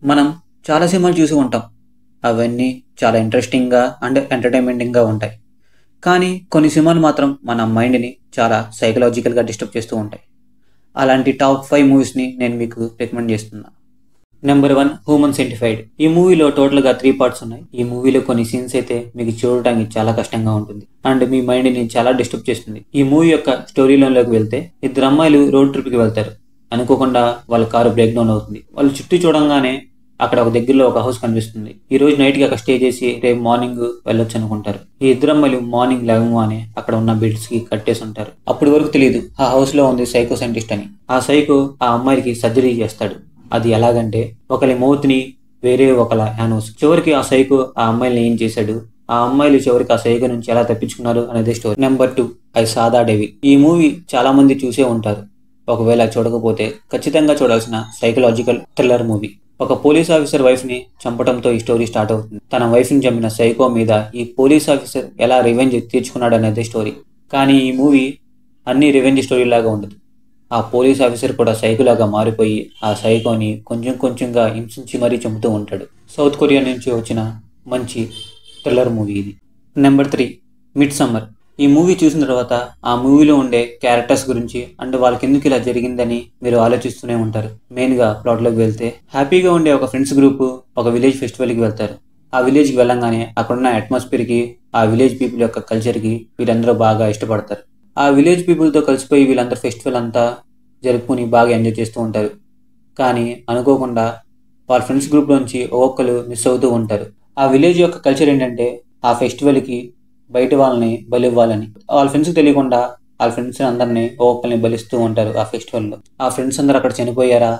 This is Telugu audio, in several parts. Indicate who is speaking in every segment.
Speaker 1: మనం చాలా సినిమాలు చూసి ఉంటాం. అవన్నీ చాలా ఇంట్రెస్టింగ్‌గా అండ్ ఎంటర్‌టైన్‌మెంటింగ్‌గా ఉంటాయి. కానీ కొన్ని సినిమాలు మాత్రం మన మైండ్‌ని చాలా సైకలాజికల్‌గా డిస్టర్బ్ చేస్తూ ఉంటాయి. అలాంటి టాప్ 5 మూవీస్‌ని నేను మీకు రికమెండ్ చేస్తున్నా. Number 1 human centipede. ఈ మూవీలో టోటల్‌గా 3 పార్ట్స్ ఉన్నాయి. ఈ మూవీలో కొన్ని సీన్స్ అయితే మీకు చూడటానికి చాలా కష్టంగా ఉంటుంది. అండ్ మీ మైండ్‌ని చాలా డిస్టర్బ్ చేస్తుంది. ఈ మూవీ యొక్క స్టోరీ లైన్‌లోకి వెళ్తే ఇద్దరు అమ్మాయిలు రోడ్ ట్రిప్‌కి వెళ్తారు. అనుకోకుండా వాళ్ళ కారు బ్రేక్ డౌన్ అవుతుంది. వాళ్ళు చుట్టూ చూడంగానే అక్కడ ఒక దగ్గరలో ఒక హౌస్ కనిపిస్తుంది. ఈ రోజు నైట్‌కి అక్కడ స్టే చేసి రేపు మార్నింగ్ వెళ్ళొచ్చు అనుకుంటారు. ఈ ఇద్దరు అమ్మాయిలు మార్నింగ్ లేవగానే అక్కడ ఉన్న బెడ్స్‌కి కట్టేసి ఉంటారు. అప్పటి వరకు తెలియదు ఆ హౌస్‌లో ఉంది సైకో సైంటిస్ట్ అని. ఆ సైకో ఆ అమ్మాయికి సర్జరీ చేస్తాడు. అది ఎలాగంటే ఒకరి మౌత్‌ని వేరే ఒకళ్ళ యానోస్. చివరికి ఆ సైకో ఆ అమ్మాయిల్ని ఏం చేశాడు? ఆ అమ్మాయిలు చివరికి ఆ సైకో నుంచి ఎలా తప్పించుకున్నారు అనేది story. Number 2 I saw the devil. ఈ మూవీ చాలా మంది చూసే ఉంటారు. ఒకవేళ చూడకపోతే ఖచ్చితంగా చూడాల్సిన సైకలాజికల్ థ్రిల్లర్ మూవీ. ఒక పోలీస్ ఆఫీసర్ వైఫ్ ని చంపడంతో ఈ స్టోరీ స్టార్ట్ అవుతుంది. తన వైఫ్ ని చంపిన సైకో మీద ఈ పోలీస్ ఆఫీసర్ ఎలా రివెంజ్ తీర్చుకున్నాడు అనేది స్టోరీ. కానీ ఈ మూవీ అన్ని రివెంజ్ స్టోరీ లాగా ఉండదు. ఆ పోలీస్ ఆఫీసర్ కూడా సైకోలాగా మారిపోయి ఆ సైకోని కొంచెం కొంచెంగా హింసించి మరీ చంపుతూ ఉంటాడు. సౌత్ కొరియా నుంచి వచ్చిన మంచి థ్రిల్లర్ మూవీ ఇది. Number 3 mid summer. ఈ మూవీ చూసిన తర్వాత ఆ మూవీలో ఉండే క్యారెక్టర్స్ గురించి అండ్ వాళ్ళకి ఎందుకు ఇలా జరిగిందని మీరు ఆలోచిస్తూనే ఉంటారు. మెయిన్గా ప్లాట్లోకి వెళ్తే హ్యాపీగా ఉండే ఒక ఫ్రెండ్స్ గ్రూప్ ఒక విలేజ్ ఫెస్టివల్కి వెళ్తారు. ఆ విలేజ్కి వెళ్ళంగానే అక్కడున్న అట్మాస్ఫియర్కి ఆ విలేజ్ పీపుల్ యొక్క కల్చర్కి వీళ్ళందరూ బాగా ఇష్టపడతారు. ఆ విలేజ్ పీపుల్తో కలిసిపోయి వీళ్ళందరూ ఫెస్టివల్ అంతా జరుపుకుని బాగా ఎంజాయ్ చేస్తూ ఉంటారు. కానీ అనుకోకుండా వాళ్ళ ఫ్రెండ్స్ గ్రూప్లోంచి ఒక్కొక్కరు మిస్ అవుతూ ఉంటారు. ఆ విలేజ్ యొక్క కల్చర్ ఏంటంటే ఆ ఫెస్టివల్కి బయట వాళ్ళని బలివ్వాలని. వాళ్ళ ఫ్రెండ్స్కి తెలియకుండా వాళ్ళ ఫ్రెండ్స్ అందరినీ ఒక్కొక్కరిని బలిస్తూ ఉంటారు ఆ ఫెస్టివల్లో. ఆ ఫ్రెండ్స్ అందరూ అక్కడ చనిపోయారా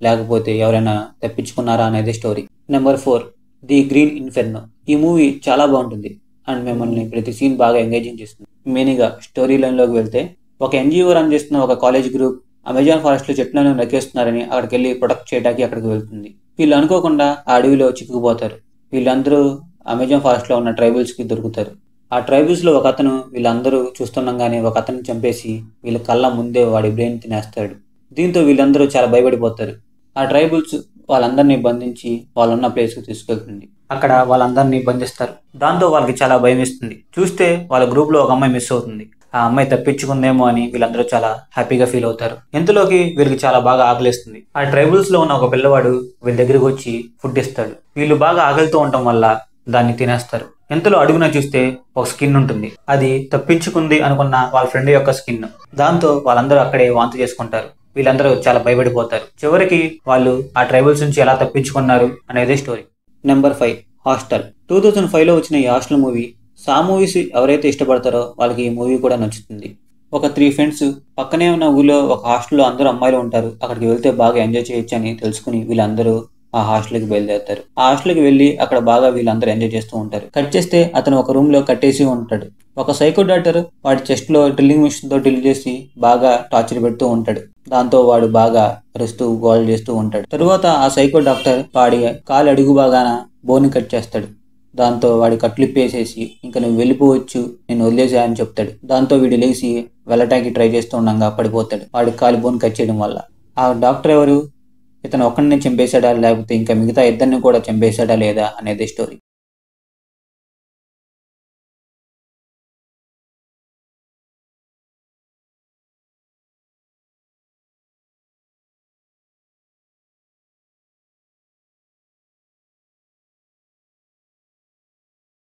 Speaker 1: లేకపోతే ఎవరైనా తప్పించుకున్నారా అనేది story. Number 4 the green Inferno. ఈ మూవీ చాలా బాగుంటుంది అండ్ మిమ్మల్ని ప్రతి సీన్ బాగా ఎంగేజింగ్ చేస్తుంది. మెయిన్గా స్టోరీ లైన్లోకి వెళ్తే ఒక ఎన్జిఓ రన్ చేస్తున్న ఒక కాలేజ్ గ్రూప్ అమెజాన్ ఫారెస్ట్లో చెట్లను నరికేస్తున్నారని అక్కడికి వెళ్ళి ప్రొటెక్ట్ చేయడానికి అక్కడికి వెళ్తుంది. వీళ్ళు అనుకోకుండా ఆ అడవిలో చిక్కుకుపోతారు. వీళ్ళందరూ అమెజాన్ ఫారెస్ట్లో ఉన్న ట్రైబల్స్కి దొరుకుతారు. ఆ ట్రైబల్స్లో ఒక అతను వీళ్ళందరూ చూస్తుండగానే ఒక అతన్ని చంపేసి వీళ్ళ కళ్ళ ముందే వాడి బ్రెయిన్ తినేస్తాడు. దీంతో వీళ్ళందరూ చాలా భయపడిపోతారు. ఆ ట్రైబల్స్ వాళ్ళందరినీ బంధించి వాళ్ళున్న ప్లేస్కి తీసుకెళ్తుంది. అక్కడ వాళ్ళందరినీ బంధిస్తారు. దాంతో వాళ్ళకి చాలా భయం వేస్తుంది. చూస్తే వాళ్ళ గ్రూప్లో ఒక అమ్మాయి మిస్ అవుతుంది. ఆ అమ్మాయి తప్పించుకుందేమో అని వీళ్ళందరూ చాలా హ్యాపీగా ఫీల్ అవుతారు. ఇంతలోకి వీళ్ళకి చాలా బాగా ఆకలిస్తుంది. ఆ ట్రైబల్స్ లో ఉన్న ఒక పిల్లవాడు వీళ్ళ దగ్గరికి వచ్చి ఫుడ్ ఇస్తాడు. వీళ్ళు బాగా ఆకలితో ఉండటం వల్ల దాన్ని తినేస్తారు. ఇంతలో అడుగున చూస్తే ఒక స్కిన్ ఉంటుంది. అది తప్పించుకుంది అనుకున్న వాళ్ళ ఫ్రెండ్ యొక్క స్కిన్. దాంతో వాళ్ళందరూ అక్కడే వాంతి చేసుకుంటారు. వీళ్ళందరూ చాలా భయపడిపోతారు. చివరికి వాళ్ళు ఆ ట్రైబల్స్ నుంచి ఎలా తప్పించుకున్నారు అనేది స్టోరీ. Number 5 hostel. 2005లో వచ్చిన ఈ హాస్టల్ మూవీ సా మూవీస్ ఎవరైతే ఇష్టపడతారో వాళ్ళకి ఈ మూవీ కూడా నచ్చుతుంది. ఒక 3 ఫ్రెండ్స్ పక్కనే ఉన్న ఊళ్ళో ఒక హాస్టల్లో అందరూ అమ్మాయిలు ఉంటారు. అక్కడికి వెళ్తే బాగా ఎంజాయ్ చేయొచ్చు అని తెలుసుకుని వీళ్ళందరూ ఆ హాస్టల్కి బయలుదేరుతారు. ఆ హాస్టల్కి వెళ్ళి అక్కడ బాగా వీళ్ళందరూ ఎంజాయ్ చేస్తూ ఉంటారు. కట్ చేస్తే అతను ఒక రూమ్ లో కట్టేసి ఉంటాడు. ఒక సైకో డాక్టర్ వాడి చెస్ట్ లో డ్రిల్లింగ్ మిషన్ తో డ్రిల్ చేసి బాగా టార్చర్ పెడుతూ ఉంటాడు. దాంతో వాడు బాగా అరుస్తూ గోల్ చేస్తూ ఉంటాడు. తరువాత ఆ సైకో డాక్టర్ వాడి కాలు అడుగు బాగాన బోన్ కట్ చేస్తాడు. దాంతో వాడి కట్లిప్పేసేసి ఇంకా నువ్వు వెళ్ళిపోవచ్చు నేను వదిలేసా అని చెప్తాడు. దాంతో వీడు లేచి వెళ్ళటానికి ట్రై చేస్తూ ఉండగా పడిపోతాడు. వాడి కాలు బోన్ కట్ చేయడం వల్ల. ఆ డాక్టర్ ఎవరు? ఇతను ఒక్కడిని చంపేశాడా లేకపోతే ఇంకా మిగతా ఇద్దరిని కూడా చంపేశాడా లేదా అనేది స్టోరీ.